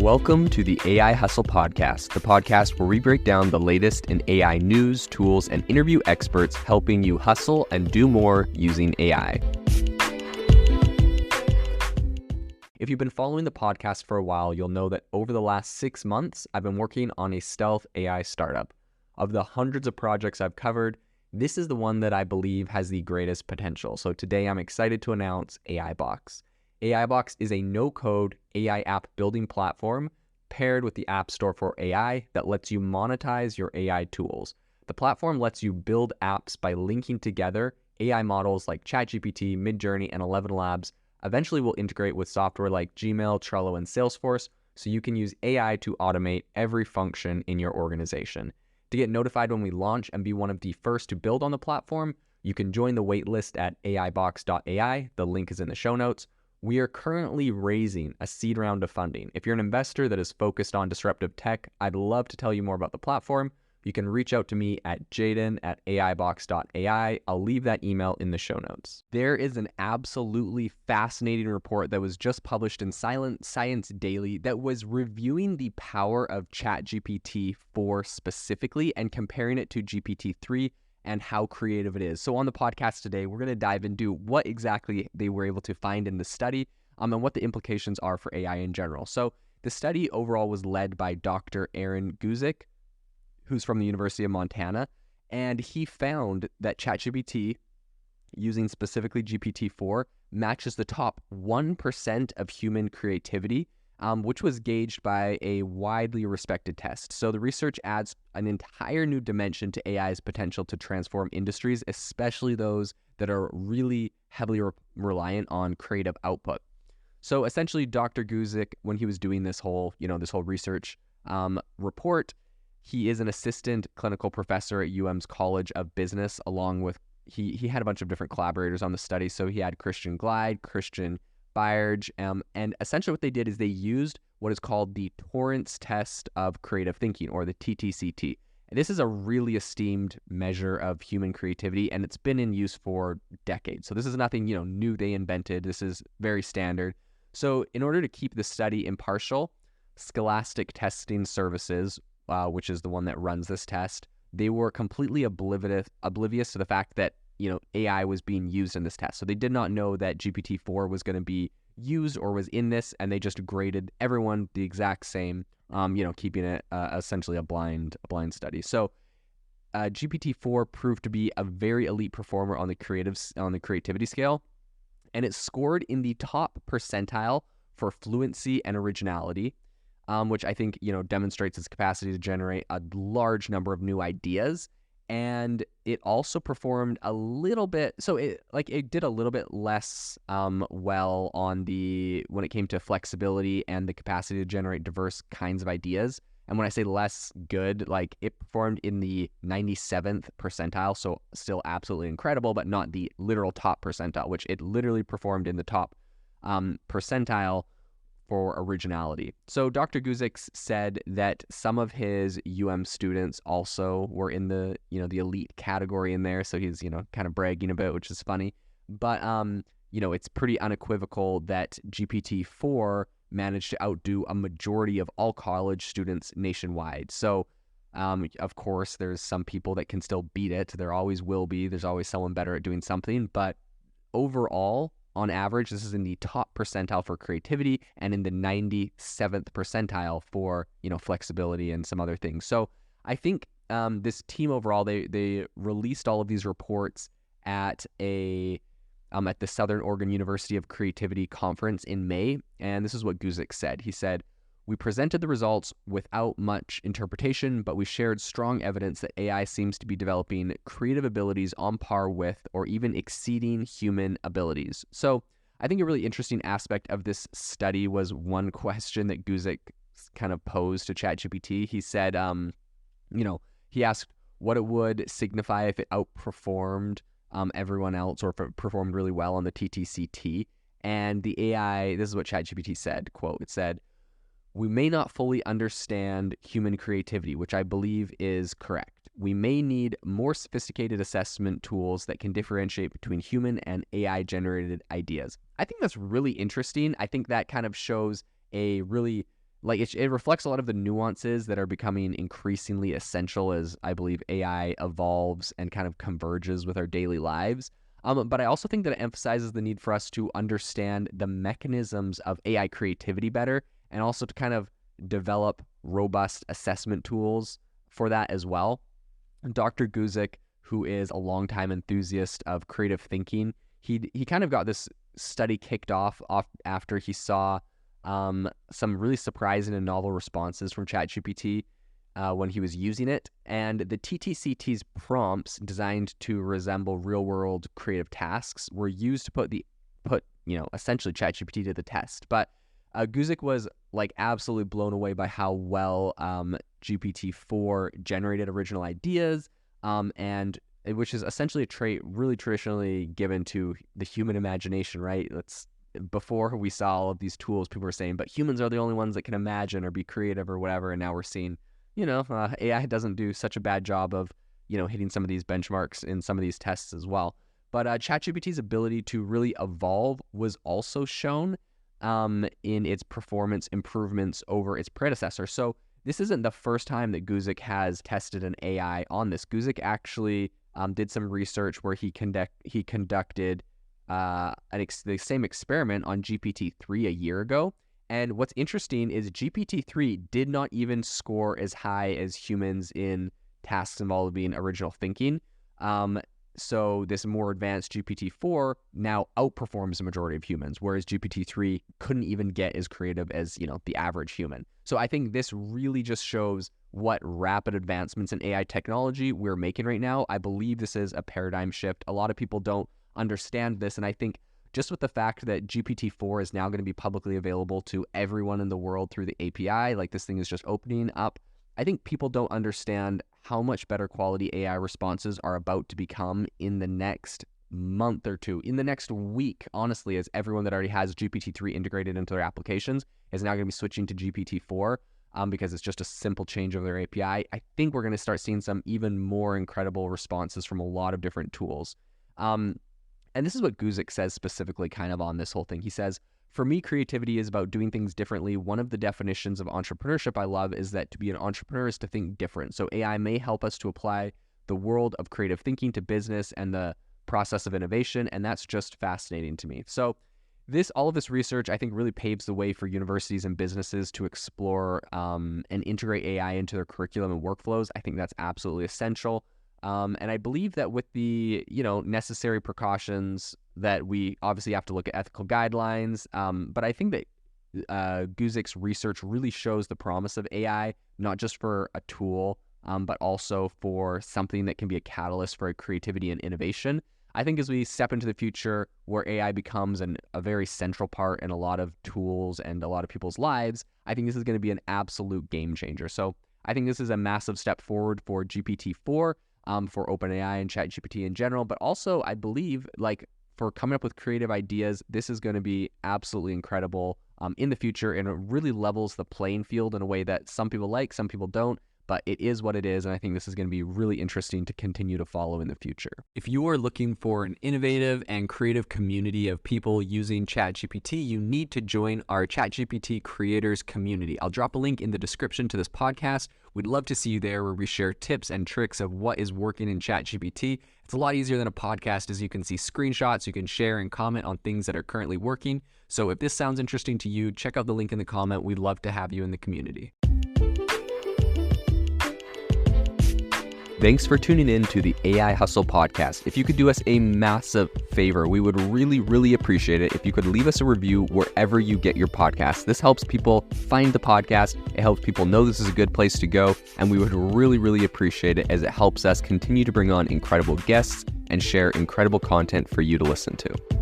Welcome to the AI Hustle Podcast, the podcast where we break down the latest in AI news, tools, and interview experts helping you hustle and do more using AI. If you've been following the podcast for a while, you'll know that over the last 6 months, I've been working on a stealth AI startup. Of the hundreds of projects I've covered, this is the one that I believe has the greatest potential. So today I'm excited to announce AIBox. AIBox is a no-code AI app building platform paired with the App Store for AI that lets you monetize your AI tools. The platform lets you build apps by linking together AI models like ChatGPT, Midjourney, and 11 Labs. Eventually, we'll integrate with software like Gmail, Trello, and Salesforce, so you can use AI to automate every function in your organization. To get notified when we launch and be one of the first to build on the platform, you can join the waitlist at aibox.ai. The link is in the show notes. We are currently raising a seed round of funding. If you're an investor that is focused on disruptive tech, I'd love to tell you more about the platform. You can reach out to me at jaden@aibox.ai. I'll leave that email in the show notes. There is an absolutely fascinating report that was just published in Science Daily that was reviewing the power of ChatGPT-4 specifically and comparing it to GPT-3 and how creative it is. So on the podcast today, we're going to dive into what exactly they were able to find in the study and what the implications are for AI in general. So the study overall was led by Dr. Aaron Guzik, who's from the University of Montana, and he found that ChatGPT, using specifically GPT-4, matches the top 1% of human creativity, which was gauged by a widely respected test. So the research adds an entire new dimension to AI's potential to transform industries, especially those that are really heavily reliant on creative output. So essentially, Dr. Guzik, when he was doing this whole research report, he is an assistant clinical professor at UM's College of Business, along with, he had a bunch of different collaborators on the study. So he had Christian Glide, Christian Byerge, and essentially what they did is they used what is called the Torrance test of creative thinking, or the TTCT. And this is a really esteemed measure of human creativity, and it's been in use for decades. So this is nothing new they invented. This is very standard. So in order to keep the study impartial, Scholastic Testing Services, which is the one that runs this test, they were completely oblivious to the fact that AI was being used in this test. So they did not know that GPT-4 was going to be used or was in this, and they just graded everyone the exact same, keeping it essentially a blind study. So GPT-4 proved to be a very elite performer on the creativity scale, and it scored in the top percentile for fluency and originality, which I think demonstrates its capacity to generate a large number of new ideas. And it also performed a little bit, so it did a little bit less well on when it came to flexibility and the capacity to generate diverse kinds of ideas. And when I say less good, it performed in the 97th percentile, so still absolutely incredible, but not the literal top percentile, which it literally performed in the top percentile for originality. So Dr. Guzik said that some of his students also were in the the elite category in there. So he's kind of bragging about, which is funny. But it's pretty unequivocal that GPT-4 managed to outdo a majority of all college students nationwide. So of course, there's some people that can still beat it. There always will be. There's always someone better at doing something. But overall, on average, this is in the top percentile for creativity and in the 97th percentile for, flexibility and some other things. So I think this team overall, they released all of these reports at the Southern Oregon University of Creativity conference in May. And this is what Guzik said. He said, "We presented the results without much interpretation, but we shared strong evidence that AI seems to be developing creative abilities on par with or even exceeding human abilities." So I think a really interesting aspect of this study was one question that Guzik kind of posed to ChatGPT. He said, he asked what it would signify if it outperformed everyone else, or if it performed really well on the TTCT. And the AI, this is what ChatGPT said, quote, it said, "We may not fully understand human creativity, which I believe is correct. We may need more sophisticated assessment tools that can differentiate between human and AI-generated ideas." I think that's really interesting. I think that kind of shows a really like it reflects a lot of the nuances that are becoming increasingly essential as I believe AI evolves and kind of converges with our daily lives. But I also think that it emphasizes the need for us to understand the mechanisms of AI creativity better, and also to kind of develop robust assessment tools for that as well. Dr. Guzik, who is a longtime enthusiast of creative thinking, he kind of got this study kicked off after he saw some really surprising and novel responses from ChatGPT when he was using it. And the TTCT's prompts, designed to resemble real-world creative tasks, were used to put essentially ChatGPT to the test. But Guzik was like absolutely blown away by how well GPT-4 generated original ideas, and which is essentially a trait really traditionally given to the human imagination, right? Before we saw all of these tools, people were saying, but humans are the only ones that can imagine or be creative or whatever. And now we're seeing, AI doesn't do such a bad job of, hitting some of these benchmarks in some of these tests as well. But ChatGPT's ability to really evolve was also shown in its performance improvements over its predecessor. So this isn't the first time that Guzik has tested an AI on this. Guzik actually did some research where he conducted the same experiment on GPT-3 a year ago. And what's interesting is GPT-3 did not even score as high as humans in tasks involving original thinking. So this more advanced GPT-4 now outperforms the majority of humans, whereas GPT-3 couldn't even get as creative as, the average human. So I think this really just shows what rapid advancements in AI technology we're making right now. I believe this is a paradigm shift. A lot of people don't understand this, and I think just with the fact that GPT-4 is now going to be publicly available to everyone in the world through the API, like this thing is just opening up, I think people don't understand how much better quality AI responses are about to become in the next month or two, in the next week, honestly, as everyone that already has GPT-3 integrated into their applications is now going to be switching to GPT-4 because it's just a simple change of their API. I think we're going to start seeing some even more incredible responses from a lot of different tools. And this is what Guzik says specifically kind of on this whole thing. He says, "For me, creativity is about doing things differently. One of the definitions of entrepreneurship I love is that to be an entrepreneur is to think different. So AI may help us to apply the world of creative thinking to business and the process of innovation, and that's just fascinating to me." So all of this research, I think, really paves the way for universities and businesses to explore and integrate AI into their curriculum and workflows. I think that's absolutely essential. And I believe that with the, necessary precautions that we obviously have to look at ethical guidelines. But I think that Guzik's research really shows the promise of AI, not just for a tool, but also for something that can be a catalyst for creativity and innovation. I think as we step into the future where AI becomes a very central part in a lot of tools and a lot of people's lives, I think this is going to be an absolute game changer. So I think this is a massive step forward for GPT-4. For OpenAI and ChatGPT in general, but also I believe for coming up with creative ideas, this is going to be absolutely incredible in the future, and it really levels the playing field in a way that some people like, some people don't, but it is what it is, and I think this is going to be really interesting to continue to follow in the future. If you are looking for an innovative and creative community of people using ChatGPT, you need to join our ChatGPT creators community. I'll drop a link in the description to this podcast. We'd love to see you there, where we share tips and tricks of what is working in ChatGPT. It's a lot easier than a podcast, as you can see screenshots, you can share and comment on things that are currently working. So if this sounds interesting to you, check out the link in the comment. We'd love to have you in the community. Thanks for tuning in to the AI Hustle podcast. If you could do us a massive favor, we would really, really appreciate it if you could leave us a review wherever you get your podcasts. This helps people find the podcast. It helps people know this is a good place to go. And we would really, really appreciate it, as it helps us continue to bring on incredible guests and share incredible content for you to listen to.